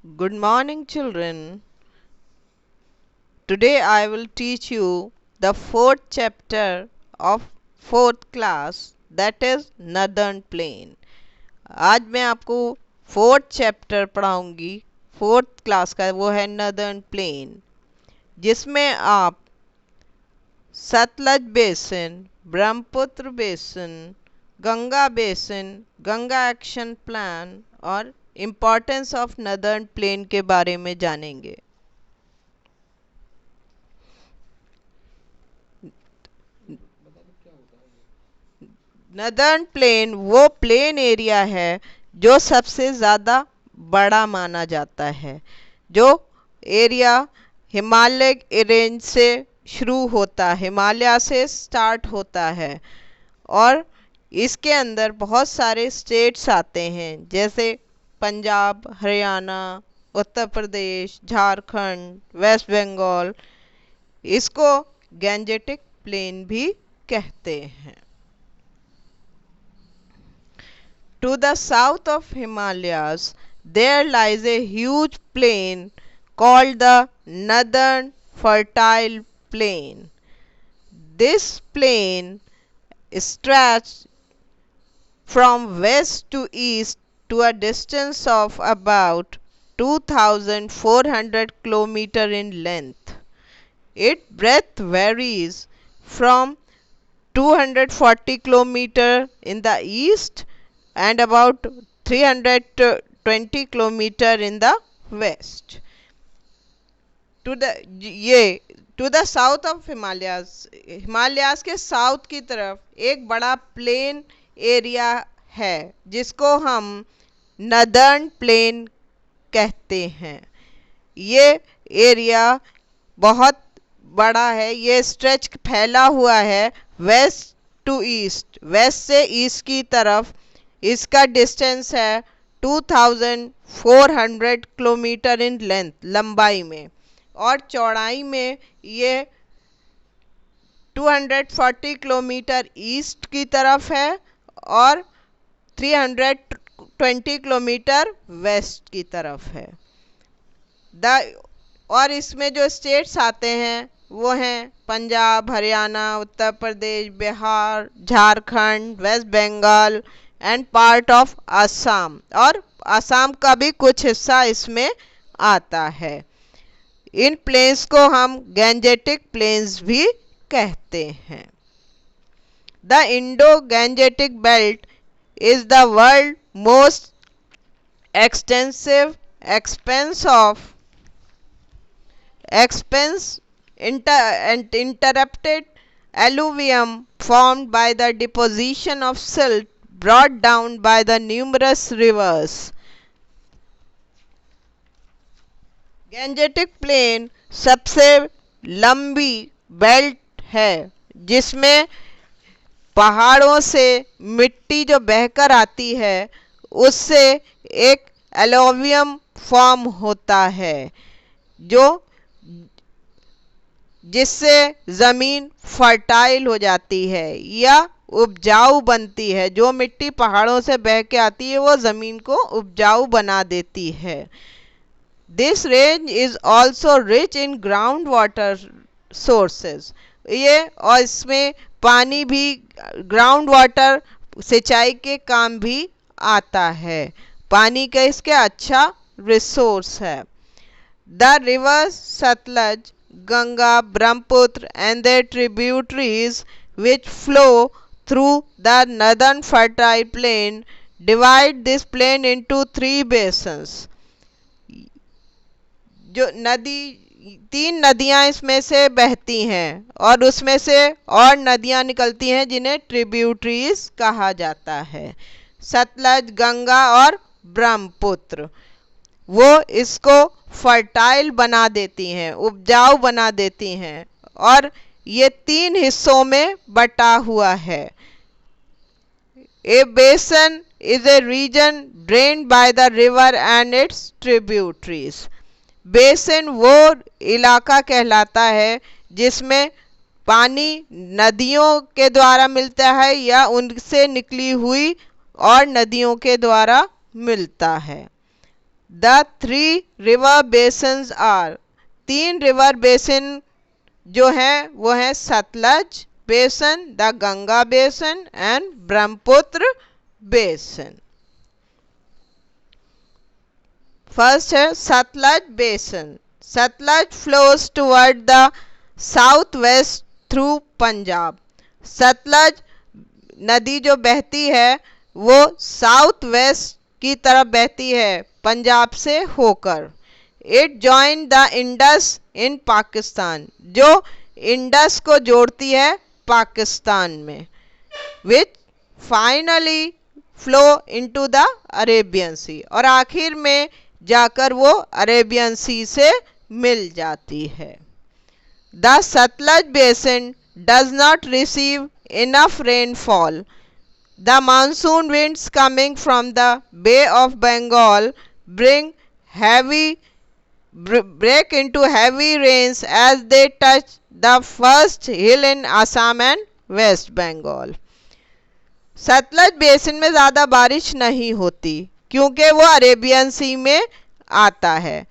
Good morning, children. Today I will teach you the fourth chapter of fourth class, that is Northern Plain. आज मैं आपको fourth chapter पढ़ाऊंगी fourth class का, वो है northern plane, जिसमें आप Sutlej basin, Brahmaputra basin, Ganga basin, Ganga action plan और importance of northern plane के बारे में जानेंगे। नदर्न प्लेन वो प्लेन एरिया है जो सबसे ज़्यादा बड़ा माना जाता है, जो एरिया हिमालय रेंज से शुरू होता है, हिमालय से स्टार्ट होता है और इसके अंदर बहुत सारे स्टेट्स आते हैं, जैसे पंजाब, हरियाणा, उत्तर प्रदेश, झारखंड, वेस्ट बंगाल। इसको गैंजेटिक प्लेन भी कहते हैं। To the south of Himalayas, there lies a huge plain called the Northern Fertile Plain. This plain stretches from west to east to a distance of about 2,400 km in length. Its breadth varies from 240 km in the east and about 320 kilometer in the west. To the south of Himalayas के south की तरफ एक बड़ा plain area है जिसको हम northern plane कहते हैं। ये एरिया बहुत बड़ा है, ये स्ट्रेच फैला हुआ है वेस्ट टू ईस्ट, वेस्ट से ईस्ट की तरफ। इसका डिस्टेंस है 2400 किलोमीटर इन लेंथ, लंबाई में, और चौड़ाई में ये 240 किलोमीटर ईस्ट की तरफ है और 320 किलोमीटर वेस्ट की तरफ है। और इसमें जो स्टेट्स आते हैं वो हैं Punjab, Haryana, Uttar Pradesh, Bihar, Jharkhand, West Bengal and part of Assam, और असम का भी कुछ हिस्सा इसमें आता है। इन प्लेन्स को हम गैंजेटिक प्लेन्स भी कहते हैं। The Indo Gangetic belt is the world most extensive interrupted alluvium formed by the deposition of silt brought down by the numerous rivers. Gangetic plain सबसे लंबी बेल्ट है जिसमें पहाड़ों से मिट्टी जो बहकर आती है उससे एक एलोवियम फॉर्म होता है, जो जिससे ज़मीन फर्टाइल हो जाती है या उपजाऊ बनती है। जो मिट्टी पहाड़ों से बह के आती है वो ज़मीन को उपजाऊ बना देती है। This range is also rich in ground water sources. ये और इसमें पानी भी, ग्राउंड वाटर सिंचाई के काम भी आता है। पानी का इसके अच्छा रिसोर्स है। The reverse Sutlej, Ganga, Brahmaputra and their tributaries which flow through the northern fertile plain divide this plain into three basins. जो तीन नदियां इसमें से बहती हैं और उसमें से और नदियां निकलती हैं जिन्हें ट्रिब्यूटरीज कहा जाता है। सतलज, गंगा और ब्रह्मपुत्र वो इसको फर्टाइल बना देती हैं, उपजाऊ बना देती हैं, और ये तीन हिस्सों में बटा हुआ है। A basin is a region drained by the river and its tributaries. Basin वो इलाका कहलाता है जिसमें पानी नदियों के द्वारा मिलता है या उनसे निकली हुई और नदियों के द्वारा मिलता है। The three river basins are, तीन रिवर बेसिन जो है वो है सतलज बेसन, द गंगा बेसन एंड ब्रह्मपुत्र बेसन। फर्स्ट है सतलज बेसन। Sutlej flows toward the south west through Punjab. Sutlej नदी जो बहती है वो साउथ वेस्ट की तरफ बहती है पंजाब से होकर। It join the Indus in Pakistan, जो इंडस को जोड़ती है पाकिस्तान में। Which finally flow into the Arabian sea, और आखिर में जाकर वो अरेबियन सी से मिल जाती है। The Sutlej basin does not receive enough rainfall. The monsoon winds coming from the Bay of Bengal break into heavy rains as they touch the first hill in Assam and West Bengal. Sutlej basin में ज़्यादा बारिश नहीं होती क्योंकि वो Arabian सी में आता है,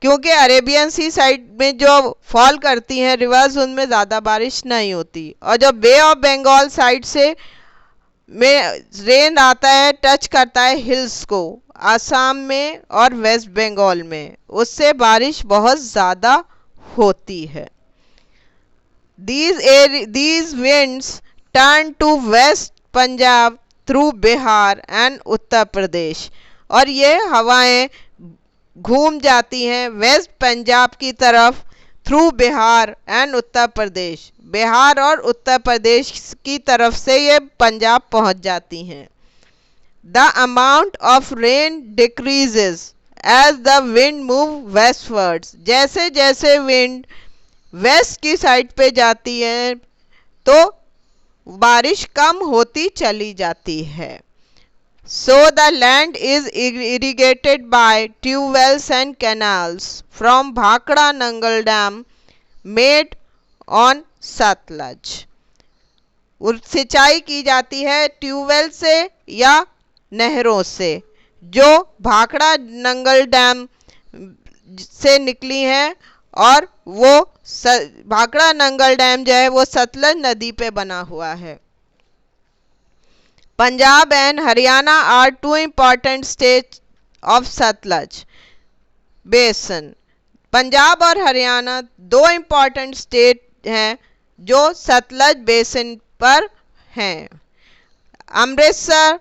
क्योंकि अरेबियन सी साइड में जो फॉल करती हैं रिवर्स उनमें ज़्यादा बारिश नहीं होती, और जो बे ऑफ बंगाल साइड से में रेन आता है, टच करता है हिल्स को आसाम में और वेस्ट बंगाल में, उससे बारिश बहुत ज़्यादा होती है। These winds turn to west Punjab through Bihar and Uttar Pradesh, और ये हवाएं घूम जाती हैं वेस्ट पंजाब की तरफ थ्रू बिहार एंड उत्तर प्रदेश, बिहार और उत्तर प्रदेश की तरफ से ये पंजाब पहुंच जाती हैं। The amount of rain decreases as the wind move westwards, जैसे जैसे विंड वेस्ट की साइड पे जाती है तो बारिश कम होती चली जाती है। So the land is irrigated by tube wells and canals from Bhakra Nangal Dam made on Sutlej. सिंचाई की जाती है ट्यूबवेल से या नहरों से जो भाखड़ा नंगल डैम से निकली हैं, और वो भाखड़ा नंगल डैम जो है वो सतलज नदी पे बना हुआ है। Punjab and Haryana are two important states of Sutlej basin. Punjab और हरियाणा दो इम्पॉर्टेंट स्टेट हैं जो सतलज बेसिन पर हैं। Amritsar,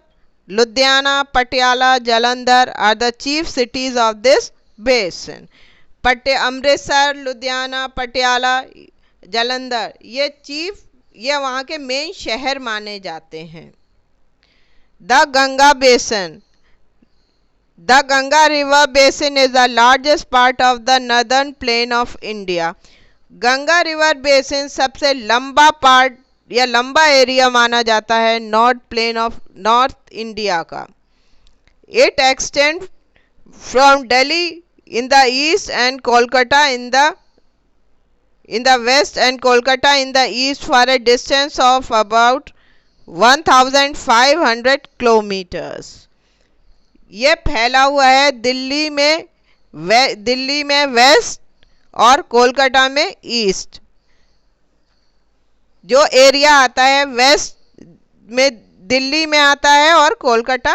Ludhiana, Patiala, Jalandhar are the chief cities of this basin. Amritsar, Ludhiana, Patiala, Jalandhar ये वहाँ के मेन शहर माने जाते हैं। The Ganga basin. The Ganga river basin is the largest part of the northern plain of India. Ganga river basin सबसे लंबा पार्ट या लंबा एरिया माना जाता है north plain of north India का। It extend from Delhi in the east and Kolkata in the west and Kolkata in the east for a distance of about 1500 kilometres. ये फैला हुआ है दिल्ली में वेस्ट और कोलकाता में ईस्ट। जो एरिया आता है वेस्ट में दिल्ली में आता है और कोलकाता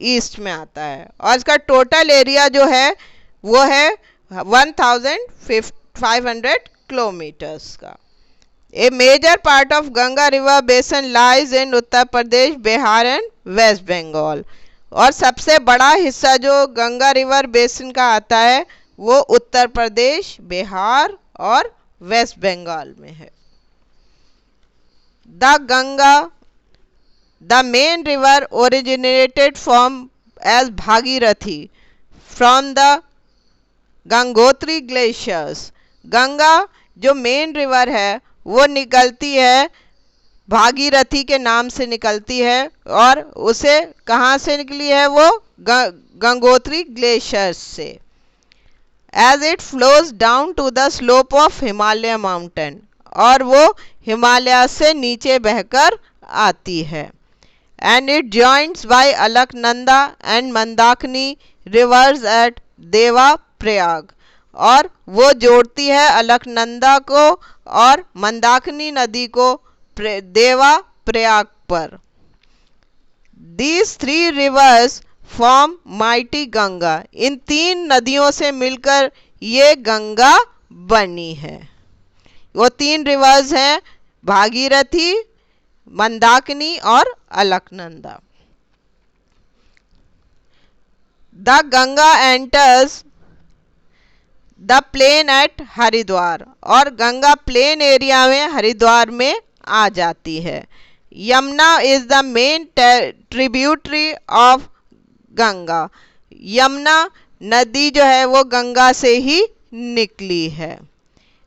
ईस्ट में आता है, और इसका टोटल एरिया जो है वो है 1500 किलोमीटर्स का। A major part of Ganga river basin lies in Uttar Pradesh, Bihar and West Bengal, और सबसे बड़ा हिस्सा जो गंगा रिवर बेसिन का आता है वो उत्तर प्रदेश, बिहार और वेस्ट बंगाल में है। The main river originated from as Bhagirathi from the Gangotri glaciers. Ganga जो मेन रिवर है वो निकलती है भागीरथी के नाम से निकलती है, और उसे कहाँ से निकली है वो गंगोत्री ग्लेशियर से। As it flows down to the slope of Himalaya mountain, और वो हिमालय से नीचे बहकर आती है। and it joins by Alaknanda and Mandakini rivers at Devaprayag, और वो जोड़ती है अलकनंदा को और मंदाकिनी नदी को देवा प्रयाग पर। These three rivers form mighty Ganga, इन तीन नदियों से मिलकर ये गंगा बनी है। वो तीन रिवर्स हैं भागीरथी, मंदाकिनी और Alaknanda. The Ganga enters the plain at Haridwar, और गंगा प्लेन एरिया में हरिद्वार में आ जाती है। Yamuna is the main tributary of Ganga, Yamuna नदी जो है वो गंगा से ही निकली है।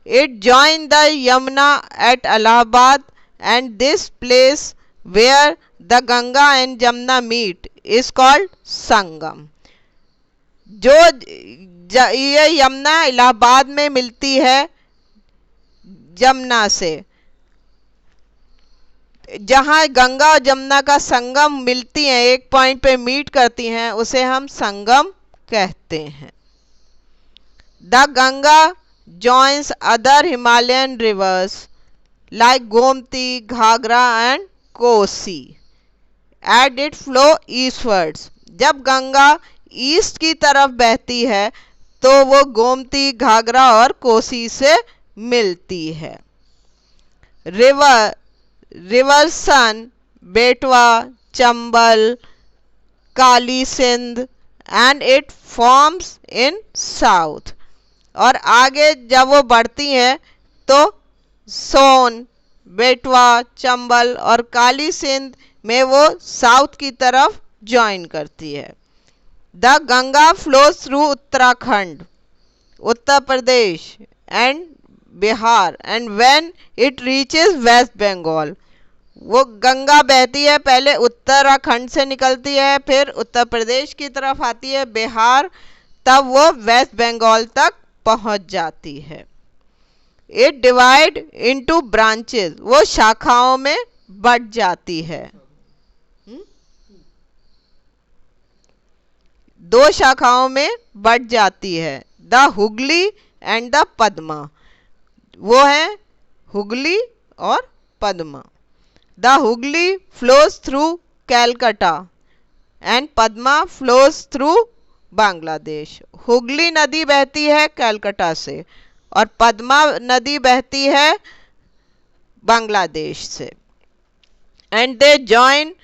It join the Yamuna at Allahabad and this place where the Ganga and Yamuna meet is called Sangam. जो ये यमुना इलाहाबाद में मिलती है जमुना से, जहां गंगा और जमुना का संगम मिलती हैं, एक पॉइंट पे मीट करती हैं, उसे हम संगम कहते हैं। The Ganga joins other Himalayan rivers like Gomti, Ghaghara and Kosi at it flow eastwards. जब गंगा ईस्ट की तरफ बहती है तो वो गोमती, घाघरा और कोसी से मिलती है। River Son, Betwa, Chambal, Kali Sindh and it forms in south, और आगे जब वो बढ़ती हैं तो सोन, बेटवा, चंबल और काली सिंध में वो साउथ की तरफ ज्वाइन करती है। The Ganga flows through Uttarakhand, Uttar Pradesh and Bihar and when it reaches West Bengal, वो गंगा बहती है, पहले उत्तराखंड से निकलती है, फिर उत्तर प्रदेश की तरफ आती है, बिहार, तब वो वेस्ट बंगाल तक पहुंच जाती है। इट डिवाइड इनटू ब्रांचेस, वो शाखाओं में बढ़ जाती है। दो शाखाओं में बढ़ जाती है, the Hooghly and the Padma, वो है हुगली और Padma. The Hooghly flows through Calcutta and Padma flows through Bangladesh. Hooghly नदी बहती है कैलकाटा से और पद्मा नदी बहती है बांग्लादेश से। And they join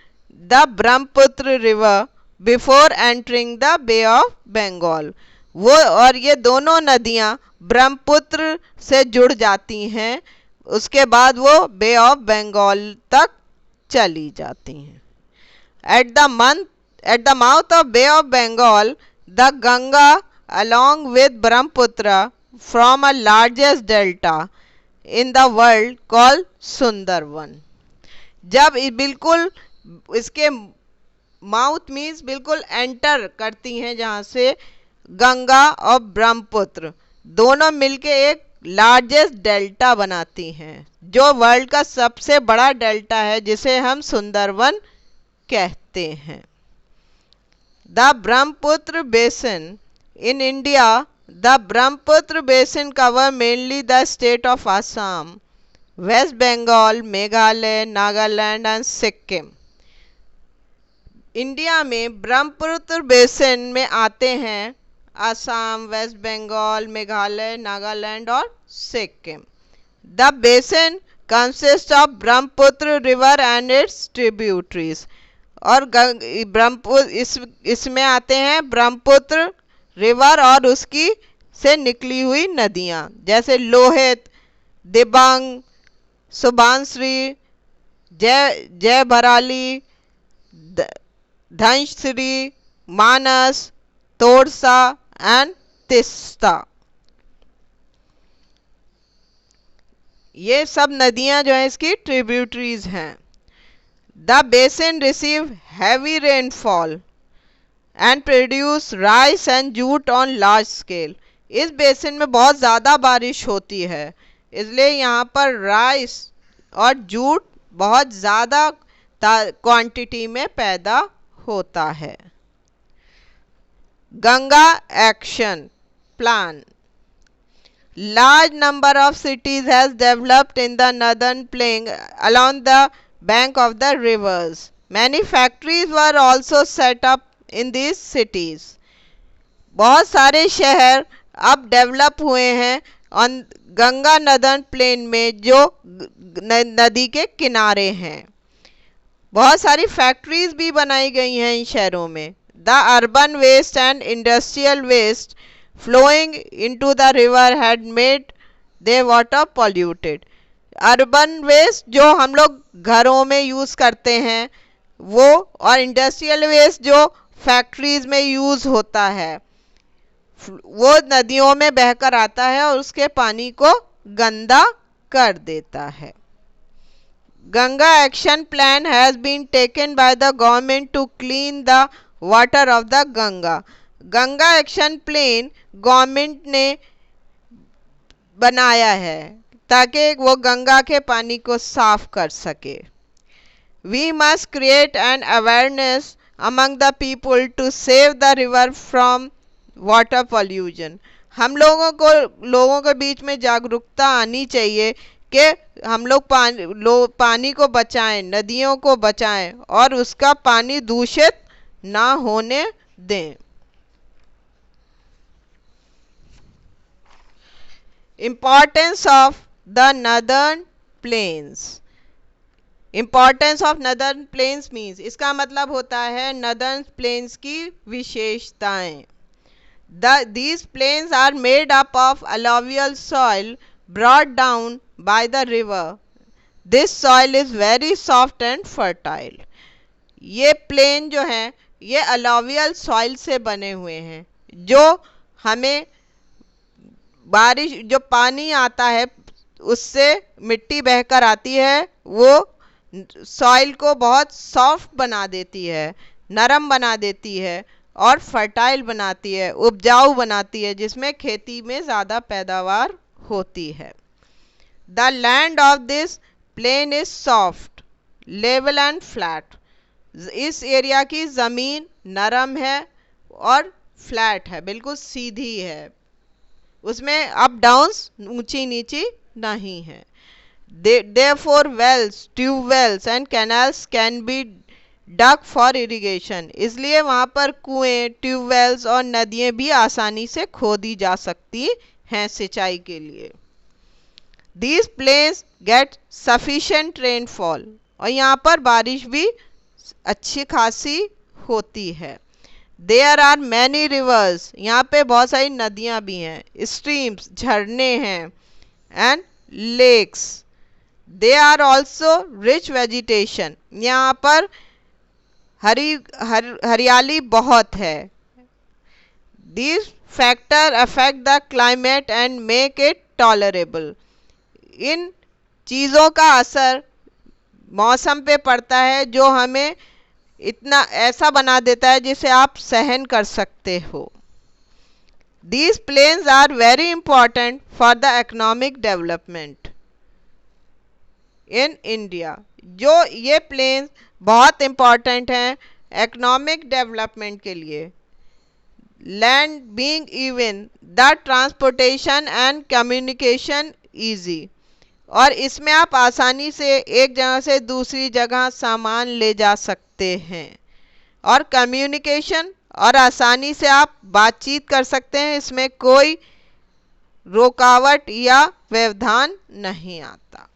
the Brahmaputra river before entering the Bay of Bengal, वो और ये दोनों नदियां ब्रह्मपुत्र से जुड़ जाती हैं, उसके बाद वो बे ऑफ बंगाल तक चली जाती हैं। At the mouth of Bay of Bengal the Ganga along with Brahmaputra from a largest delta in the world called Sundarban। जब बिल्कुल इसके माउथ मीन्स बिल्कुल एंटर करती हैं, जहाँ से गंगा और ब्रह्मपुत्र दोनों मिलके एक लार्जेस्ट डेल्टा बनाती हैं, जो वर्ल्ड का सबसे बड़ा डेल्टा है, जिसे हम सुंदरवन कहते हैं। The Brahmaputra basin in India, the Brahmaputra basin cover mainly the state of Assam, West Bengal, Meghalaya, Nagaland and Sikkim। India में ब्रह्मपुत्र बेसिन में आते हैं असम, वेस्ट बंगाल, मेघालय, नागालैंड और Sikkim. The basin consist of Brahmaputra river and its tributaries, और ब्रह्मपुत्र इसमें आते हैं ब्रह्मपुत्र रिवर और उसकी से निकली हुई नदियां, जैसे लोहित, दिबांग, सुबानश्री, जय भराली, धनश्री, मानस, तोरसा एंड तिस्ता। ये सब नदियां जो है इसकी ट्रिब्यूटरीज हैं। The basin receive heavy rainfall and produce rice and jute on large scale. इस बेसिन में बहुत ज़्यादा बारिश होती है, इसलिए यहाँ पर राइस और जूट बहुत ज़्यादा क्वांटिटी में पैदा होता है। Ganga action plan. Large number of cities has developed in the northern plain along the bank of the rivers. Many factories were also set up in these cities. बहुत सारे शहर अब डेवलप हुए हैं ऑन गंगा नदन प्लेन में जो नदी के किनारे हैं। बहुत सारी फैक्ट्रीज भी बनाई गई हैं इन शहरों में। The urban waste and industrial waste flowing into the river had made their water polluted. Urban waste जो हम लोग घरों में यूज़ करते हैं वो, और इंडस्ट्रियल वेस्ट जो फैक्ट्रीज में यूज़ होता है, वो नदियों में बहकर आता है और उसके पानी को गंदा कर देता है। Ganga action plan has been taken by the government to clean the water of the Ganga. Ganga action plan government ने बनाया है ताकि वो गंगा के पानी को साफ कर सके। We must create an awareness among the people to save the river from water pollution. हम लोगों के बीच में जागरूकता आनी चाहिए कि हम लोग पानी को बचाएं, नदियों को बचाएं और उसका पानी दूषित ना होने दें। Importance of the northern plains. Importance of northern plains means, इसका मतलब होता है northern plains की विशेषताएं। These plains are made up of alluvial soil brought down by the river. This soil is very soft and fertile. ये plane जो हैं ये alluvial soil से बने हुए हैं जो हमें बारिश जो पानी आता है उससे मिट्टी बहकर आती है, वो सॉइल को बहुत सॉफ्ट बना देती है, नरम बना देती है और फर्टाइल बनाती है, उपजाऊ बनाती है, जिसमें खेती में ज़्यादा पैदावार होती है। The land of this plain is soft, level and flat. इस एरिया की ज़मीन नरम है और फ्लैट है, बिल्कुल सीधी है, उसमें अप डाउन्स ऊंची नीची नहीं है। Therefore wells, tubewells and canals can be dug for irrigation. इसलिए वहाँ पर कुएं, ट्यूबवेल्स और नदियाँ भी आसानी से खोदी जा सकती हैं सिंचाई के लिए। These plains get sufficient rainfall, और यहाँ पर बारिश भी अच्छी खासी होती है। There are many rivers, यहाँ पे बहुत सारी नदियाँ भी हैं, streams, झरने हैं, and lakes. They are also rich vegetation, यहाँ पर हरियाली बहुत है। These factors affect the climate and make it tolerable. इन चीज़ों का असर मौसम पे पड़ता है जो हमें इतना ऐसा बना देता है जिसे आप सहन कर सकते हो। These plains are very important for the economic development in India. जो ये प्लेन्स बहुत इम्पॉर्टेंट हैं इकोनॉमिक डेवलपमेंट के लिए। Land being even, the transportation and communication easy, और इसमें आप आसानी से एक जगह से दूसरी जगह सामान ले जा सकते हैं, और कम्युनिकेशन, और आसानी से आप बातचीत कर सकते हैं, इसमें कोई रुकावट या व्यवधान नहीं आता।